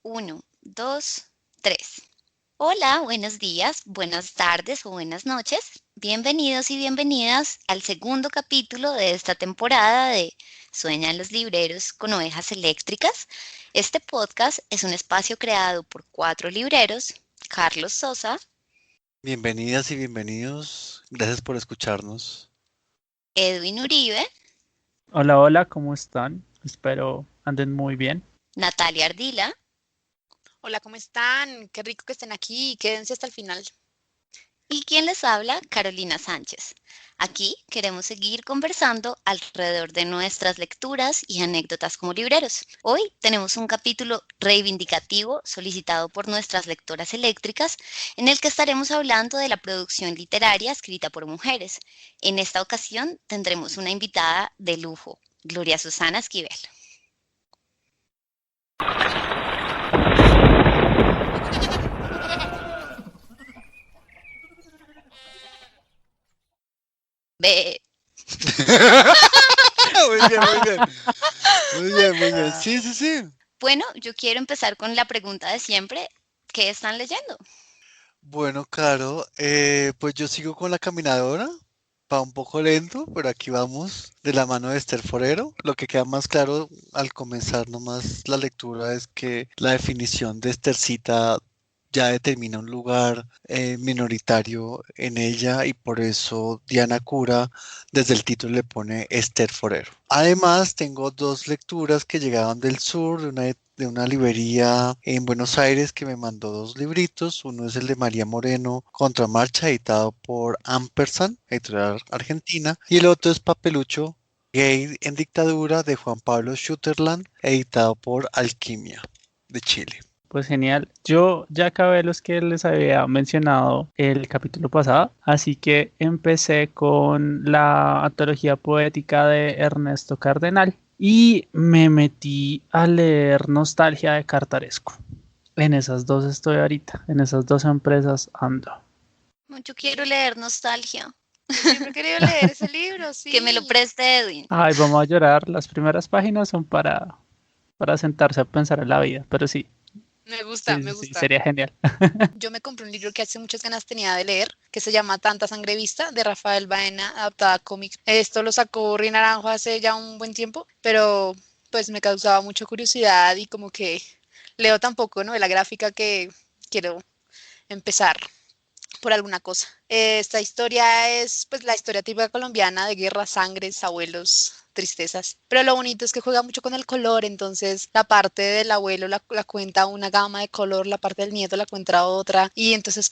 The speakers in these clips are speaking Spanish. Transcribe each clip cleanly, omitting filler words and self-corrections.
Uno, dos, tres. Hola, buenos días, buenas tardes o buenas noches. Bienvenidos y bienvenidas al segundo capítulo de esta temporada de Sueñan los libreros con ovejas eléctricas. Este podcast es un espacio creado por cuatro libreros, Carlos Sosa, Bienvenidas y bienvenidos. Gracias por escucharnos. Edwin Uribe, Hola, hola, ¿cómo están? Espero anden muy bien. Natalia Ardila Hola, ¿cómo están? Qué rico que estén aquí. Quédense hasta el final. y quien les habla, Carolina Sánchez. Aquí queremos seguir conversando alrededor de nuestras lecturas y anécdotas como libreros. Hoy tenemos un capítulo reivindicativo solicitado por nuestras lectoras eléctricas en el que estaremos hablando de la producción literaria escrita por mujeres. En esta ocasión tendremos una invitada de lujo, Gloria Susana Esquivel. Ve. Muy bien, muy bien. Muy bien, muy bien. Sí, sí, sí. Bueno, yo quiero empezar con la pregunta de siempre. ¿Qué están leyendo? Bueno, Caro, pues yo sigo con la caminadora. Va un poco lento, pero aquí vamos de la mano de Esther Forero. Lo que queda más claro al comenzar nomás la lectura es que la definición de Esthercita ya determina un lugar minoritario en ella y por eso Diana Cura desde el título le pone Esther Forero. Además, tengo dos lecturas que llegaron del sur, de una librería en Buenos Aires que me mandó dos libritos. Uno es el de María Moreno, Contramarcha, editado por Ampersand, editorial argentina, y el otro es Papelucho, Gay en Dictadura, de Juan Pablo Schutterland, editado por Alquimia, de Chile. Pues genial. Yo ya acabé los que les había mencionado el capítulo pasado, así que empecé con la antología poética de Ernesto Cardenal y me metí a leer Nostalgia de Cartaresco. En esas dos estoy ahorita, en esas dos empresas ando. Yo quiero leer Nostalgia. Yo siempre he querido leer ese libro, Que me lo sí. preste Edwin. Ay, vamos a llorar. Las primeras páginas son para sentarse a pensar en la vida, pero sí, Me gusta, sí, me sí, sí, gusta. sería genial. Yo me compré un libro que hace muchas ganas tenía de leer, que se llama Tanta Sangre Vista, de Rafael Baena, adaptada a cómics. Esto lo sacó Rin Naranjo hace ya un buen tiempo, pero pues me causaba mucha curiosidad y como que leo tan poco, ¿no? De la gráfica que quiero empezar por alguna cosa. Esta historia es pues la historia típica colombiana de guerra, sangres, abuelos, tristezas. Pero lo bonito es que juega mucho con el color, entonces la parte del abuelo la cuenta una gama de color, la parte del nieto la cuenta otra, y entonces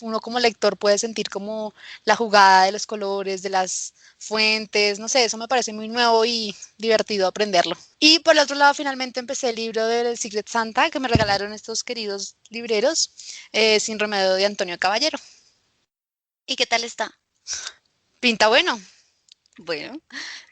uno como lector puede sentir como la jugada de los colores, de las fuentes, no sé, eso me parece muy nuevo y divertido aprenderlo. Y por el otro lado, finalmente empecé el libro del Secret Santa que me regalaron estos queridos libreros, Sin Remedio de Antonio Caballero. ¿Y qué tal está? Pinta bueno. Bueno,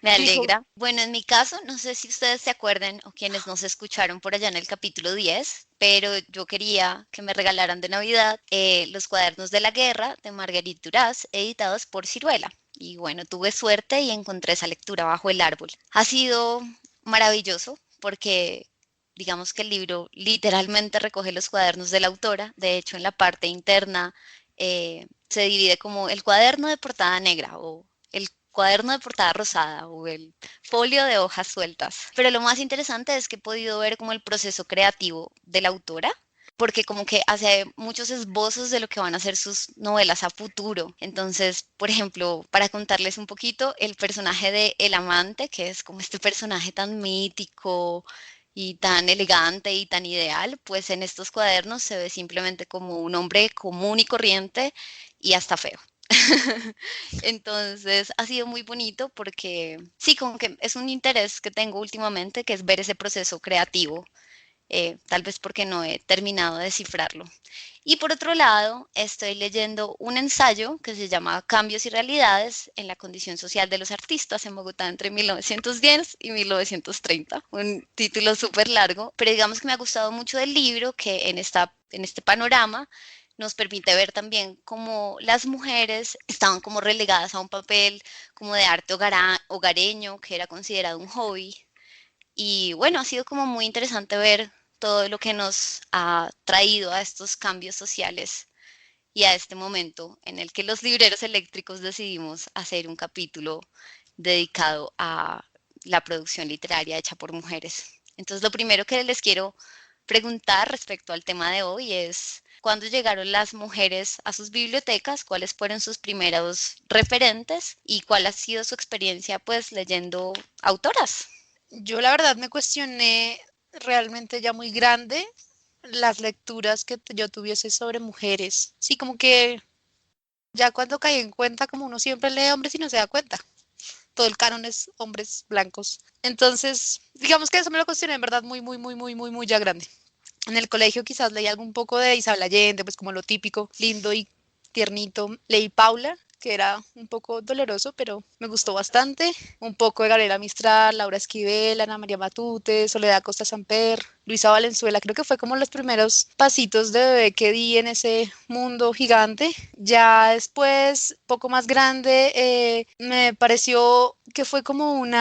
me Dijo, alegra. Bueno, en mi caso, no sé si ustedes se acuerden o quienes nos escucharon por allá en el capítulo 10, pero yo quería que me regalaran de Navidad los cuadernos de la guerra de Marguerite Duras, editados por Ciruela. Y bueno, tuve suerte y encontré esa lectura bajo el árbol. Ha sido maravilloso porque digamos que el libro literalmente recoge los cuadernos de la autora. De hecho, en la parte interna se divide como el cuaderno de portada negra o el cuaderno de portada rosada o el folio de hojas sueltas. Pero lo más interesante es que he podido ver como el proceso creativo de la autora, porque como que hace muchos esbozos de lo que van a ser sus novelas a futuro. Entonces, por ejemplo, para contarles un poquito, el personaje de El Amante, que es como este personaje tan mítico y tan elegante y tan ideal, pues en estos cuadernos se ve simplemente como un hombre común y corriente y hasta feo. Entonces ha sido muy bonito porque sí, como que es un interés que tengo últimamente, que es ver ese proceso creativo, tal vez porque no he terminado de descifrarlo. Y por otro lado, estoy leyendo un ensayo que se llama Cambios y Realidades en la condición social de los artistas en Bogotá entre 1910 y 1930. Un título súper largo, pero digamos que me ha gustado mucho del libro que en este panorama nos permite ver también cómo las mujeres estaban como relegadas a un papel como de arte hogareño, que era considerado un hobby. Y bueno, ha sido como muy interesante ver todo lo que nos ha traído a estos cambios sociales y a este momento en el que los libreros eléctricos decidimos hacer un capítulo dedicado a la producción literaria hecha por mujeres. Entonces, lo primero que les quiero preguntar respecto al tema de hoy es, ¿cuándo llegaron las mujeres a sus bibliotecas? ¿Cuáles fueron sus primeros referentes? ¿Y cuál ha sido su experiencia, pues, leyendo autoras? Yo la verdad me cuestioné realmente ya muy grande las lecturas que yo tuviese sobre mujeres. Sí, como que ya cuando caí en cuenta, como uno siempre lee hombres y no se da cuenta. Todo el canon es hombres blancos. Entonces, digamos que eso me lo cuestioné en verdad muy ya grande. En el colegio quizás leí algo un poco de Isabel Allende, pues como lo típico, lindo y tiernito. Leí Paula, que era un poco doloroso, pero me gustó bastante. Un poco de Gabriela Mistral, Laura Esquivel, Ana María Matute, Soledad Costa Samper, Luisa Valenzuela. Creo que fue como los primeros pasitos de bebé que di en ese mundo gigante. Ya después, poco más grande, me pareció que fue como un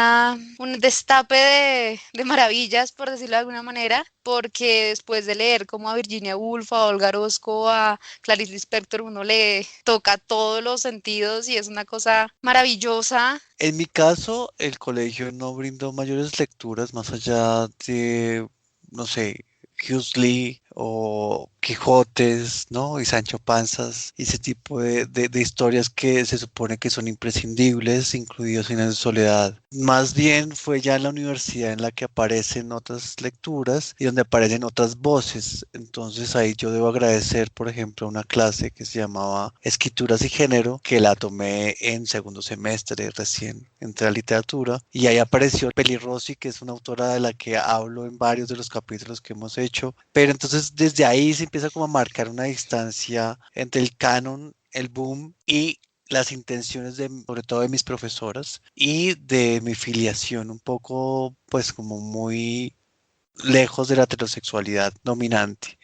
destape de maravillas, por decirlo de alguna manera, porque después de leer como a Virginia Woolf, a Olga Orozco, a Clarice Lispector, uno le toca todos los sentidos y es una cosa maravillosa. En mi caso, el colegio no brindó mayores lecturas más allá de, no sé, Huxley o Quijotes, ¿no? Y Sancho Panzas, y ese tipo de historias que se supone que son imprescindibles, incluidos en la soledad. Más bien fue ya en la universidad en la que aparecen otras lecturas y donde aparecen otras voces. Entonces ahí yo debo agradecer, por ejemplo, una clase que se llamaba Escrituras y Género, que la tomé en segundo semestre, recién entré a literatura, y ahí apareció Peli Rossi, que es una autora de la que hablo en varios de los capítulos que hemos hecho. Pero entonces desde ahí se empieza como a marcar una distancia entre el canon, el boom y las intenciones de, sobre todo de mis profesoras y de mi filiación un poco, pues como muy lejos de la heterosexualidad dominante.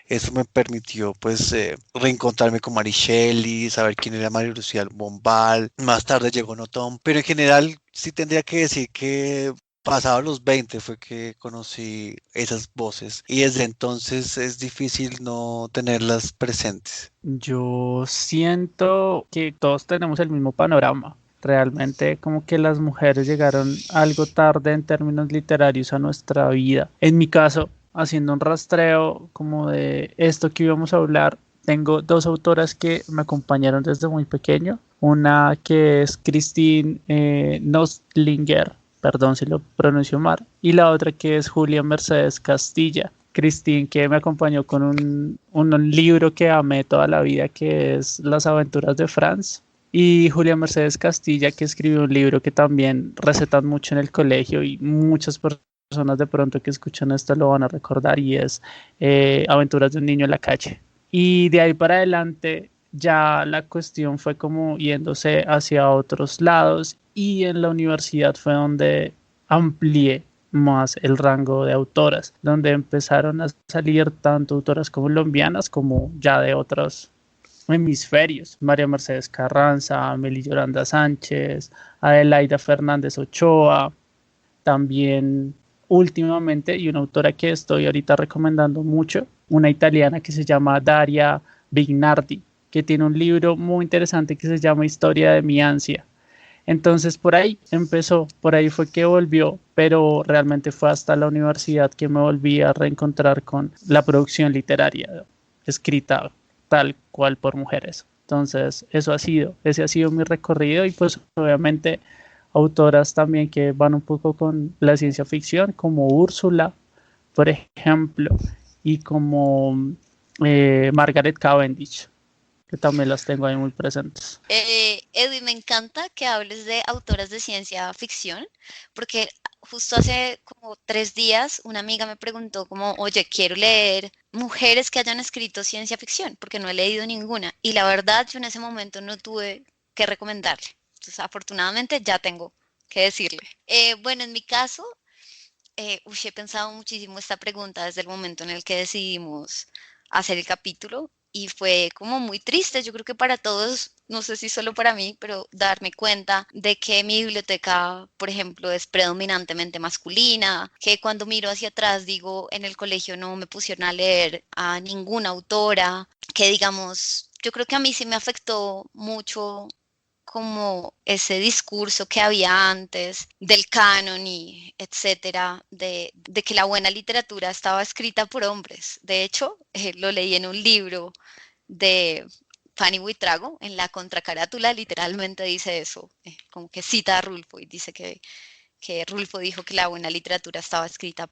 Eso me permitió, pues, reencontrarme con Mary Shelley, saber quién era María Lucía Bombal. Más tarde llegó Notón, pero en general sí tendría que decir que pasados los 20 fue que conocí esas voces y desde entonces es difícil no tenerlas presentes. Yo siento que todos tenemos el mismo panorama. Realmente como que las mujeres llegaron algo tarde en términos literarios a nuestra vida. En mi caso, haciendo un rastreo como de esto que íbamos a hablar, tengo dos autoras que me acompañaron desde muy pequeño. Una que es Christine Nostlinger, perdón si lo pronuncio mal, y la otra que es Julia Mercedes Castilla. Christine, que me acompañó con un libro que amé toda la vida, que es Las aventuras de Franz. Y Julia Mercedes Castilla, que escribió un libro que también recetan mucho en el colegio y muchas personas de pronto que escuchan esto lo van a recordar y es Aventuras de un niño en la calle. Y de ahí para adelante ya la cuestión fue como yéndose hacia otros lados y en la universidad fue donde amplié más el rango de autoras, donde empezaron a salir tanto autoras colombianas como ya de otros hemisferios. María Mercedes Carranza, Meli Yolanda Sánchez, Adelaida Fernández Ochoa, también últimamente, y una autora que estoy ahorita recomendando mucho, una italiana que se llama Daria Vignardi, que tiene un libro muy interesante que se llama Historia de mi ansia. Entonces por ahí empezó, por ahí fue que volvió, pero realmente fue hasta la universidad que me volví a reencontrar con la producción literaria escrita tal cual por mujeres. Entonces ese ha sido mi recorrido y pues obviamente autoras también que van un poco con la ciencia ficción, como Úrsula, por ejemplo, y como Margaret Cavendish, que también las tengo ahí muy presentes. Edwin, me encanta que hables de autoras de ciencia ficción, porque justo hace como 3 días una amiga me preguntó como, oye, quiero leer mujeres que hayan escrito ciencia ficción, porque no he leído ninguna. Y la verdad, yo en ese momento no tuve que recomendarle. Entonces, afortunadamente ya tengo que decirle. Bueno, en mi caso, he pensado muchísimo esta pregunta desde el momento en el que decidimos hacer el capítulo y fue como muy triste. Yo creo que para todos no sé si solo para mí, pero darme cuenta de que mi biblioteca, por ejemplo, es predominantemente masculina, que cuando miro hacia atrás digo, en el colegio no me pusieron a leer a ninguna autora, que digamos, yo creo que a mí sí me afectó mucho como ese discurso que había antes del canon y etcétera, de que la buena literatura estaba escrita por hombres. De hecho, lo leí en un libro de Fanny Buitrago, en la contracarátula literalmente dice eso, como que cita a Rulfo y dice que Rulfo dijo que la buena literatura estaba escrita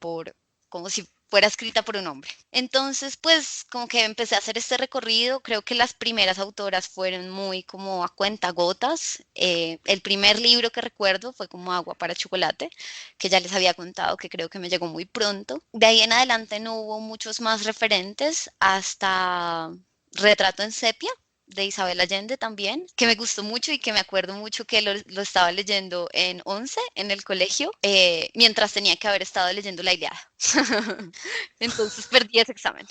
como si fuera escrita por un hombre. Entonces, pues, como que empecé a hacer este recorrido. Creo que las primeras autoras fueron muy como a cuentagotas. El primer libro que recuerdo fue como Agua para Chocolate, que ya les había contado que creo que me llegó muy pronto. De ahí en adelante no hubo muchos más referentes hasta Retrato en Sepia, de Isabel Allende también, que me gustó mucho y que me acuerdo mucho que lo estaba leyendo en 11 en el colegio, mientras tenía que haber estado leyendo la Ilíada. Entonces perdí ese examen.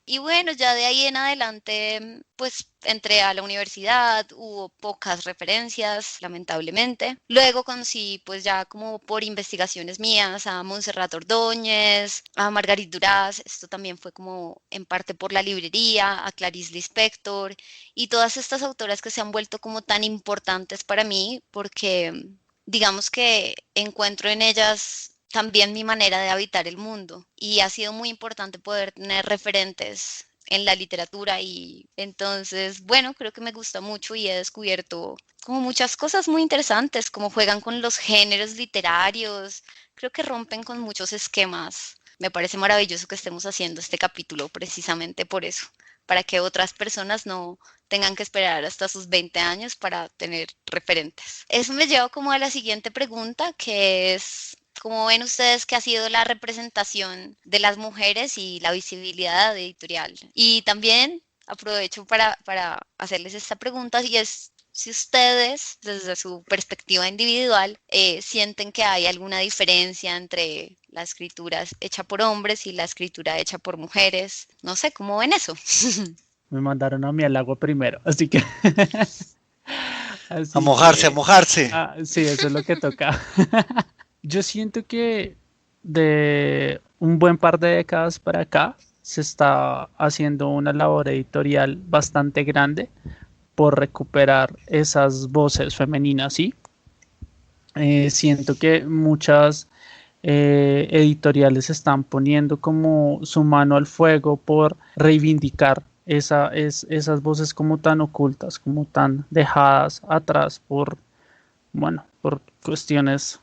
Y bueno, ya de ahí en adelante, pues entré a la universidad, hubo pocas referencias, lamentablemente. Luego conocí, pues ya como por investigaciones mías, a Montserrat Ordóñez, a Margarit Duras, esto también fue como en parte por la librería, a Clarice Lispector, y todas estas autoras que se han vuelto como tan importantes para mí, porque digamos que encuentro en ellas también mi manera de habitar el mundo, y ha sido muy importante poder tener referentes en la literatura. Y entonces, bueno, creo que me gusta mucho y he descubierto como muchas cosas muy interesantes, como juegan con los géneros literarios, creo que rompen con muchos esquemas. Me parece maravilloso que estemos haciendo este capítulo precisamente por eso, para que otras personas no tengan que esperar hasta sus 20 años para tener referentes. Eso me lleva como a la siguiente pregunta, que es: ¿cómo ven ustedes que ha sido la representación de las mujeres y la visibilidad editorial? Y también aprovecho para hacerles esta pregunta, y es si ustedes, desde su perspectiva individual, sienten que hay alguna diferencia entre la escritura hecha por hombres y la escritura hecha por mujeres. No sé, ¿cómo ven eso? Me mandaron a mí al agua primero, así que... A mojarse, a mojarse. Sí, eso es lo que toca. Yo siento que de un buen par de décadas para acá se está haciendo una labor editorial bastante grande por recuperar esas voces femeninas, ¿sí? Siento que muchas editoriales están poniendo como su mano al fuego por reivindicar esas voces como tan ocultas, como tan dejadas atrás por cuestiones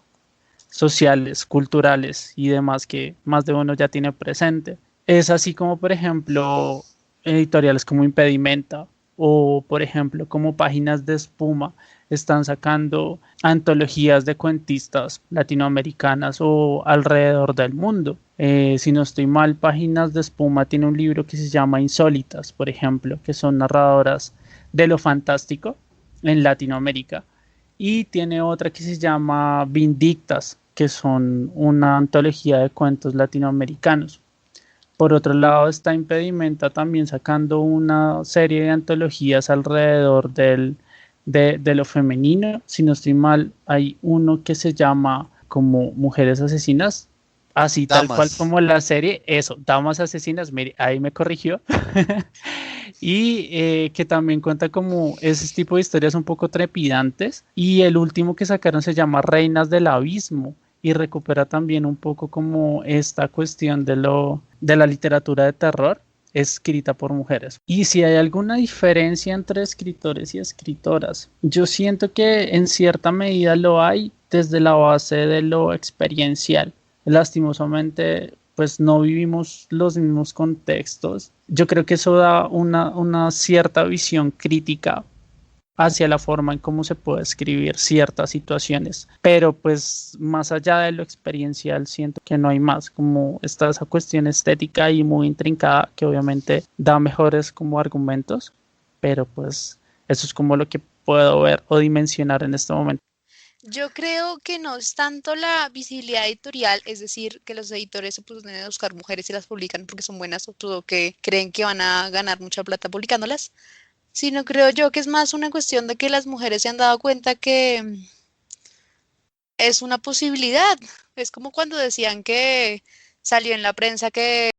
sociales, culturales y demás que más de uno ya tiene presente. Es así como, por ejemplo, editoriales como Impedimenta o, por ejemplo, como Páginas de Espuma están sacando antologías de cuentistas latinoamericanas o alrededor del mundo. Si no estoy mal, Páginas de Espuma tiene un libro que se llama Insólitas, por ejemplo, que son narradoras de lo fantástico en Latinoamérica. Y tiene otra que se llama Vindictas, que son una antología de cuentos latinoamericanos. Por otro lado está Impedimenta también sacando una serie de antologías alrededor de lo femenino. Si no estoy mal, hay uno que se llama como Mujeres Asesinas, así tal cual como la serie, eso, Damas Asesinas, mire, ahí me corrigió. Y que también cuenta como ese tipo de historias un poco trepidantes. Y el último que sacaron se llama Reinas del Abismo y recupera también un poco como esta cuestión de la literatura de terror escrita por mujeres. Y si hay alguna diferencia entre escritores y escritoras, yo siento que en cierta medida lo hay desde la base de lo experiencial. Lastimosamente, pues no vivimos los mismos contextos. Yo creo que eso da una cierta visión crítica hacia la forma en cómo se puede escribir ciertas situaciones, pero pues más allá de lo experiencial siento que no hay más, como está esa cuestión estética y muy intrincada que obviamente da mejores como argumentos, pero pues eso es como lo que puedo ver o dimensionar en este momento. Yo creo que no es tanto la visibilidad editorial, es decir, que los editores se ponen a buscar mujeres y las publican porque son buenas o todo que creen que van a ganar mucha plata publicándolas, sino creo yo que es más una cuestión de que las mujeres se han dado cuenta que es una posibilidad. Es como cuando decían que salió en la prensa que